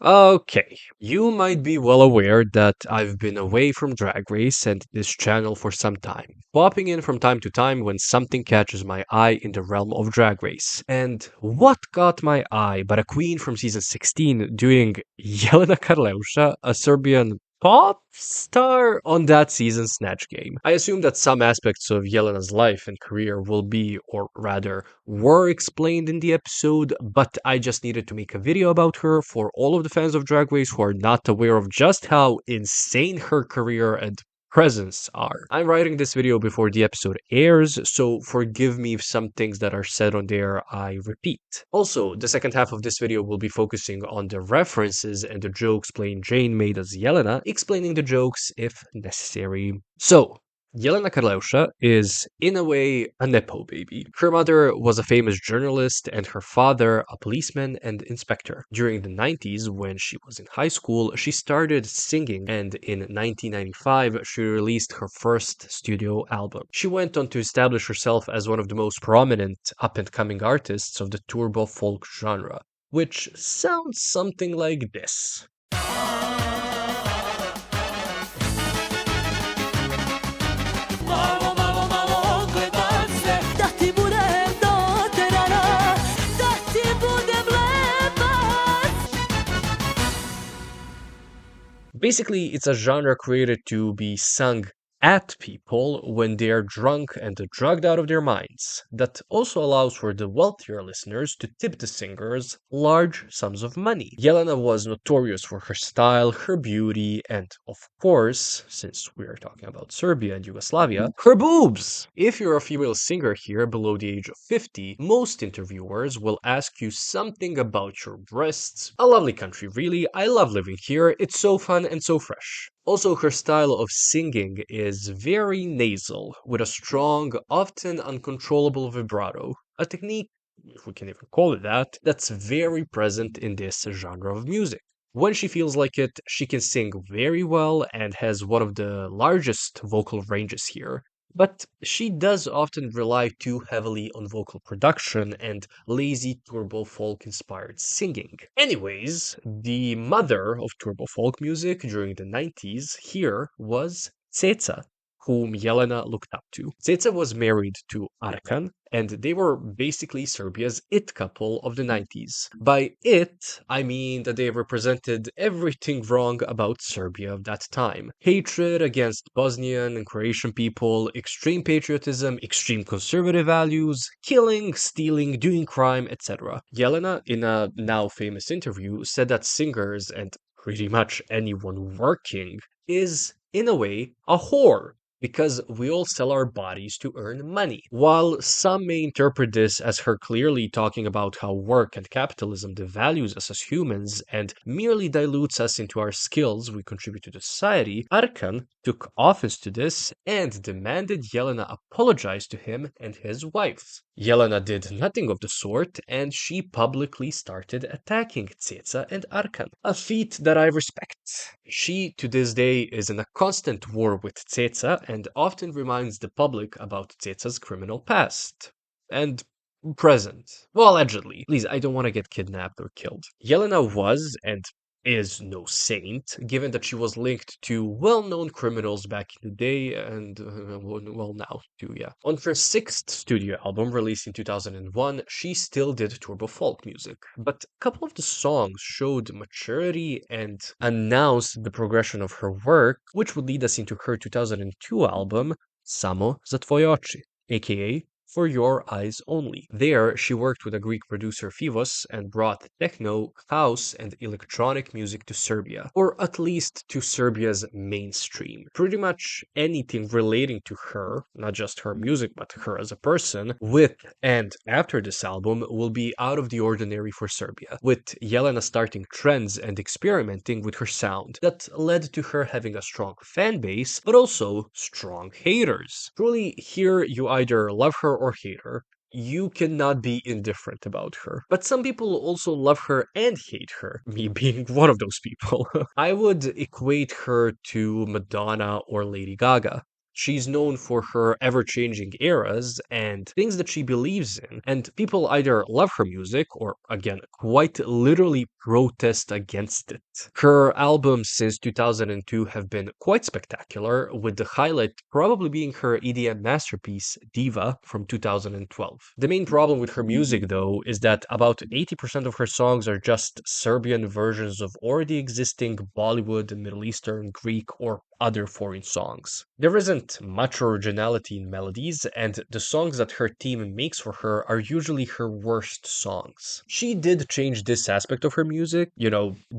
Okay, you might be well aware that I've been away from Drag Race and this channel for some time, popping in from time to time when something catches my eye in the realm of Drag Race. And what caught my eye but a queen from season 16 doing Jelena Karleuša, a Serbian pop star on that season's Snatch game. I assume that some aspects of Yelena's life and career will be, or rather, were explained in the episode, but I just needed to make a video about her for all of the fans of Drag Race who are not aware of just how insane her career and presence are. I'm writing this video before the episode airs, so forgive me if some things that are said on there I repeat. Also, the second half of this video will be focusing on the references and the jokes Plain Jane made as Jelena, explaining the jokes if necessary. So, Jelena Karleuša is, in a way, a Nepo baby. Her mother was a famous journalist and her father a policeman and inspector. During the 90s, when she was in high school, she started singing, and in 1995, she released her first studio album. She went on to establish herself as one of the most prominent up-and-coming artists of the turbo folk genre, which sounds something like this. Basically, it's a genre created to be sung at people when they're drunk and drugged out of their minds. That also allows for the wealthier listeners to tip the singers large sums of money. Jelena was notorious for her style, her beauty, and of course, since we are talking about Serbia and Yugoslavia, her boobs! If you're a female singer here below the age of 50, most interviewers will ask you something about your breasts. A lovely country, really. I love living here. It's so fun and so fresh. Also, her style of singing is very nasal, with a strong, often uncontrollable vibrato, a technique, if we can even call it that, that's very present in this genre of music. When she feels like it, she can sing very well and has one of the largest vocal ranges here. But she does often rely too heavily on vocal production and lazy turbo folk inspired singing. Anyways, the mother of turbo folk music during the 90s here was Ceca, whom Jelena looked up to. Ceca was married to Arkan, and they were basically Serbia's it couple of the 90s. By it, I mean that they represented everything wrong about Serbia of that time. Hatred against Bosnian and Croatian people, extreme patriotism, extreme conservative values, killing, stealing, doing crime, etc. Jelena, in a now famous interview, said that singers and pretty much anyone working is, in a way, a whore, because we all sell our bodies to earn money. While some may interpret this as her clearly talking about how work and capitalism devalues us as humans and merely dilutes us into our skills we contribute to the society, Arkan took offense to this and demanded Jelena apologize to him and his wife. Jelena did nothing of the sort, and she publicly started attacking Ceca and Arkan, a feat that I respect. She, to this day, is in a constant war with Ceca and often reminds the public about Ceca's criminal past. And present. Well, allegedly. Please, I don't want to get kidnapped or killed. Jelena was, and is no saint, given that she was linked to well-known criminals back in the day and, well, now too, yeah. On her sixth studio album, released in 2001, she still did turbo folk music, but a couple of the songs showed maturity and announced the progression of her work, which would lead us into her 2002 album, Samo za tvoje oči, aka For Your Eyes Only. There, she worked with a Greek producer Fivos and brought techno, house, and electronic music to Serbia, or at least to Serbia's mainstream. Pretty much anything relating to her, not just her music, but her as a person, with and after this album will be out of the ordinary for Serbia, with Jelena starting trends and experimenting with her sound that led to her having a strong fan base, but also strong haters. Truly, here you either love her or hate her. You cannot be indifferent about her. But some people also love her and hate her, me being one of those people. I would equate her to Madonna or Lady Gaga. She's known for her ever changing eras and things that she believes in, and people either love her music or, again, quite literally protest against it. Her albums since 2002 have been quite spectacular, with the highlight probably being her EDM masterpiece, Diva, from 2012. The main problem with her music, though, is that about 80% of her songs are just Serbian versions of already existing Bollywood, Middle Eastern, Greek, or other foreign songs. There isn't much originality in melodies, and the songs that her team makes for her are usually her worst songs. She did change this aspect of her music,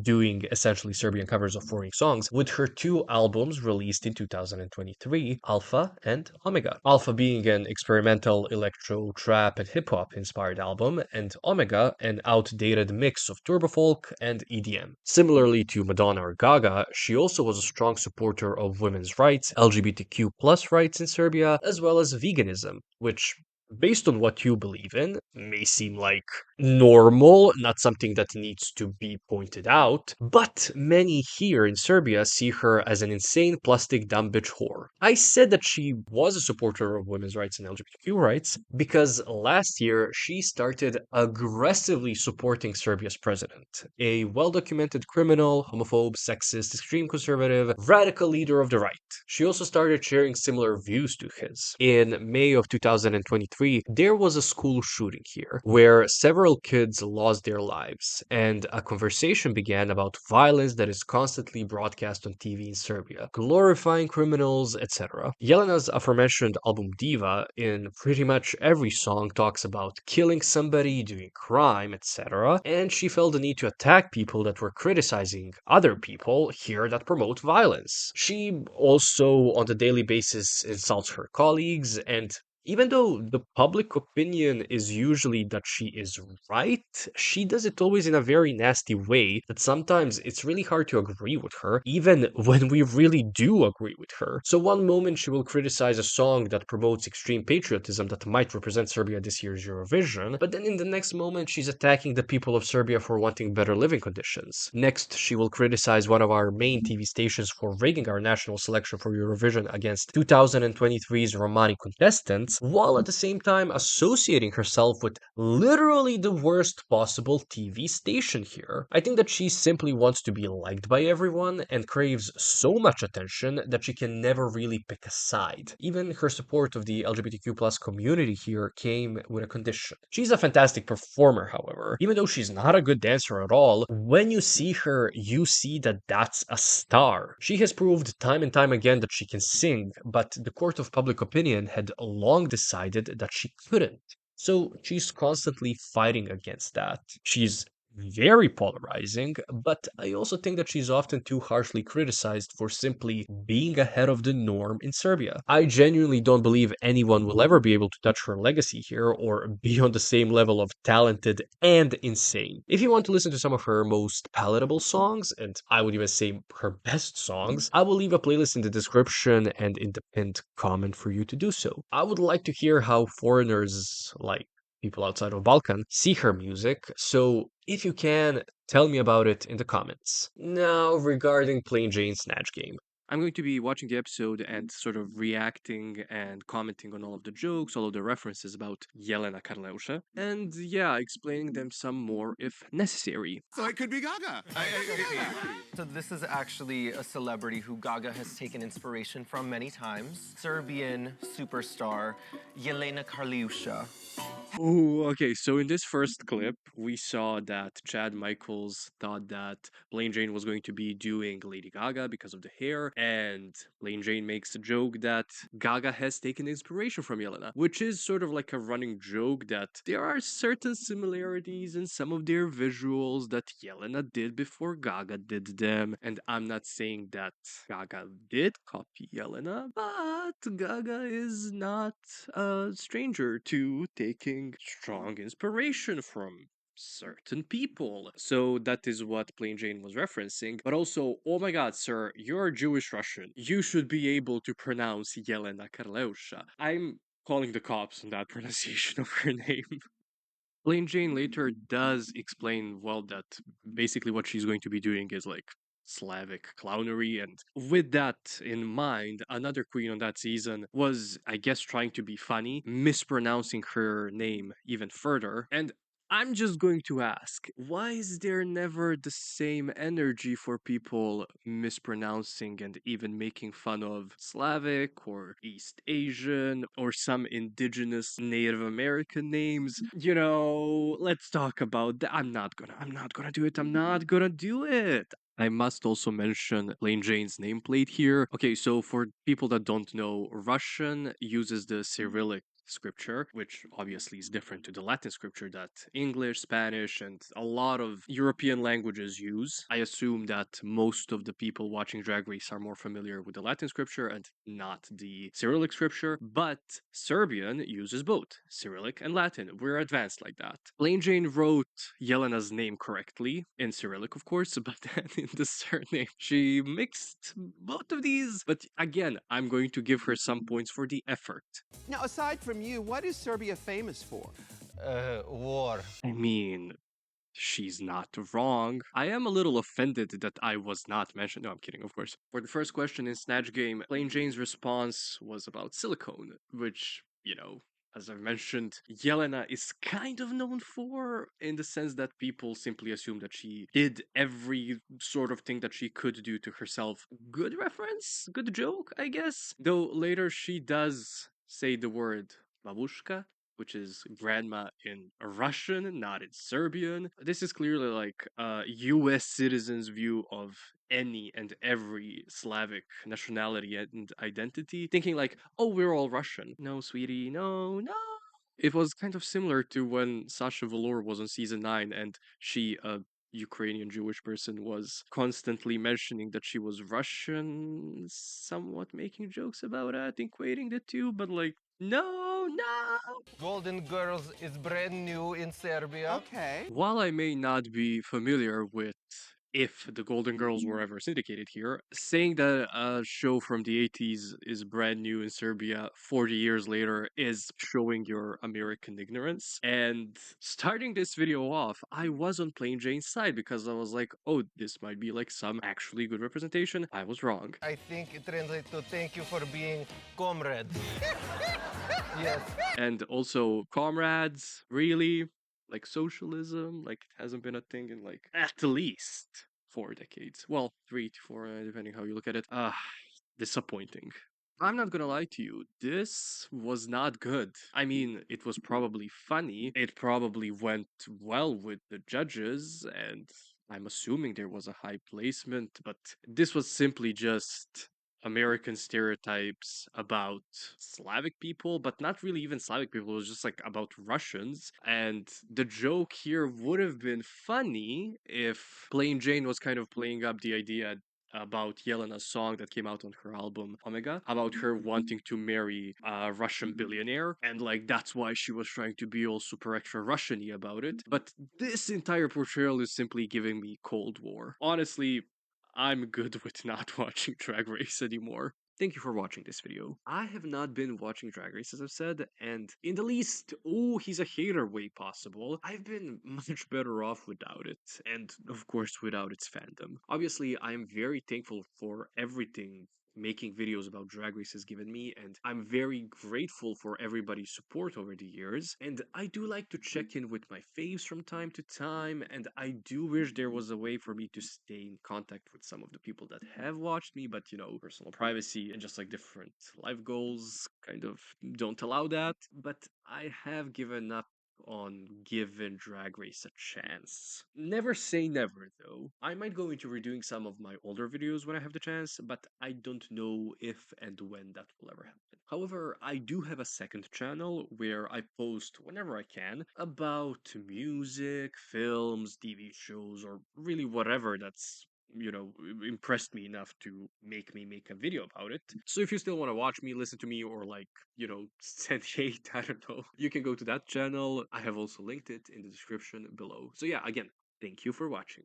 doing essentially Serbian covers of foreign songs, with her two albums released in 2023, Alpha and Omega. Alpha being an experimental electro, trap, and hip hop inspired album, and Omega an outdated mix of turbo folk and EDM. Similarly to Madonna or Gaga, she also was a strong supporter of women's rights, LGBTQ plus rights in Serbia, as well as veganism, which, based on what you believe in, may seem like normal, not something that needs to be pointed out, but many here in Serbia see her as an insane plastic dumb bitch whore. I said that she was a supporter of women's rights and LGBTQ rights because last year she started aggressively supporting Serbia's president, a well-documented criminal, homophobe, sexist, extreme conservative, radical leader of the right. She also started sharing similar views to his. In May of 2023, there was a school shooting here where several kids lost their lives, and a conversation began about violence that is constantly broadcast on TV in Serbia, glorifying criminals, etc. Jelena's aforementioned album Diva, in pretty much every song, talks about killing somebody, doing crime, etc., and she felt the need to attack people that were criticizing other people here that promote violence. She also, on a daily basis, insults her colleagues, and even though the public opinion is usually that she is right, she does it always in a very nasty way that sometimes it's really hard to agree with her, even when we really do agree with her. So one moment she will criticize a song that promotes extreme patriotism that might represent Serbia this year's Eurovision, but then in the next moment she's attacking the people of Serbia for wanting better living conditions. Next, she will criticize one of our main TV stations for rigging our national selection for Eurovision against 2023's Romani contestants, while at the same time associating herself with literally the worst possible TV station here. I think that she simply wants to be liked by everyone and craves so much attention that she can never really pick a side. Even her support of the LGBTQ plus community here came with a condition. She's a fantastic performer, however. Even though she's not a good dancer at all, when you see her, you see that that's a star. She has proved time and time again that she can sing, but the court of public opinion had long decided that she couldn't. So she's constantly fighting against that. She's very polarizing, but I also think that she's often too harshly criticized for simply being ahead of the norm in Serbia. I genuinely don't believe anyone will ever be able to touch her legacy here or be on the same level of talented and insane. If you want to listen to some of her most palatable songs, and I would even say her best songs, I will leave a playlist in the description and in the pinned comment for you to do so. I would like to hear how foreigners like people outside of Balkan see her music, so if you can, tell me about it in the comments. Now, regarding Plain Jane Snatch Game. I'm going to be watching the episode and sort of reacting and commenting on all of the jokes, all of the references about Jelena Karleuša, and yeah, explaining them some more if necessary. So it could be Gaga. So this is actually a celebrity who Gaga has taken inspiration from many times. Serbian superstar Jelena Karleuša. Oh, okay. So in this first clip, we saw that Chad Michaels thought that Plain Jane was going to be doing Lady Gaga because of the hair, and Plain Jane makes a joke that Gaga has taken inspiration from Yelena, which is sort of like a running joke that there are certain similarities in some of their visuals that Yelena did before Gaga did them. And I'm not saying that Gaga did copy Yelena, but Gaga is not a stranger to taking strong inspiration from certain people. So that is what Plain Jane was referencing. But also, oh my god, sir, you're Jewish Russian. You should be able to pronounce Jelena Karleuša. I'm calling the cops on that pronunciation of her name. Plain Jane later does explain, well, that basically what she's going to be doing is like Slavic clownery. And with that in mind, another queen on that season was, I guess, trying to be funny, mispronouncing her name even further. And I'm just going to ask, why is there never the same energy for people mispronouncing and even making fun of Slavic or East Asian or some indigenous Native American names? Let's talk about that. I'm not gonna do it. I'm not gonna do it. I must also mention Plain Jane's nameplate here. Okay, so for people that don't know, Russian uses the Cyrillic scripture, which obviously is different to the Latin scripture that English, Spanish, and a lot of European languages use. I assume that most of the people watching Drag Race are more familiar with the Latin scripture and not the Cyrillic scripture, but Serbian uses both Cyrillic and Latin. We're advanced like that. Plain Jane wrote Yelena's name correctly in Cyrillic, of course, but then in the surname, she mixed both of these. But again, I'm going to give her some points for the effort. Now, aside from you, what is Serbia famous for? War. I mean, she's not wrong. I am a little offended that I was not mentioned. No, I'm kidding, of course. For the first question in Snatch Game, Plain Jane's response was about silicone, which, as I've mentioned, Yelena is kind of known for in the sense that people simply assume that she did every sort of thing that she could do to herself. Good reference? Good joke, I guess? Though later she does say the word babushka, which is grandma in Russian, not in Serbian. This is clearly like a US citizen's view of any and every Slavic nationality and identity, thinking like, oh, we're all Russian. No, sweetie, no, no. It was kind of similar to when Sasha Velour was on season 9 and she, a Ukrainian Jewish person, was constantly mentioning that she was Russian, somewhat making jokes about it, equating the two, but like, no, no. Golden Girls is brand new in Serbia. Okay. While I may not be familiar with if the Golden Girls were ever syndicated here, saying that a show from the 80s is brand new in Serbia 40 years later is showing your American ignorance. And starting this video off, I was on Plain Jane's side because I was like, oh, this might be like some actually good representation. I was wrong. I think it translates to thank you for being comrade. Yes. And also, comrades, really? Like socialism? Like it hasn't been a thing in like at least 4 decades. Well, 3 to 4, depending how you look at it. Disappointing. I'm not gonna lie to you, this was not good. I mean, it was probably funny. It probably went well with the judges, and I'm assuming there was a high placement, but this was simply just American stereotypes about Slavic people, but not really even Slavic people. It was just like about Russians. And the joke here would have been funny if Plain Jane was kind of playing up the idea about Yelena's song that came out on her album Omega, about her wanting to marry a Russian billionaire, and like that's why she was trying to be all super extra Russian-y about it. But this entire portrayal is simply giving me Cold War. Honestly, I'm good with not watching Drag Race anymore. Thank you for watching this video. I have not been watching Drag Race, as I've said, and in the least, oh, he's a hater way possible, I've been much better off without it, and of course without its fandom. Obviously, I am very thankful for everything making videos about Drag Race has given me, and I'm very grateful for everybody's support over the years. And I do like to check in with my faves from time to time, and I do wish there was a way for me to stay in contact with some of the people that have watched me, but personal privacy and just like different life goals kind of don't allow that. But I have given up on giving Drag Race a chance. Never say never, though. I might go into redoing some of my older videos when I have the chance, but I don't know if and when that will ever happen. However, I do have a second channel where I post whenever I can about music, films, TV shows, or really whatever that's impressed me enough to make me make a video about it. So if you still want to watch me, listen to me, or like, send hate, I don't know, you can go to that channel. I have also linked it in the description below. So yeah, again, thank you for watching.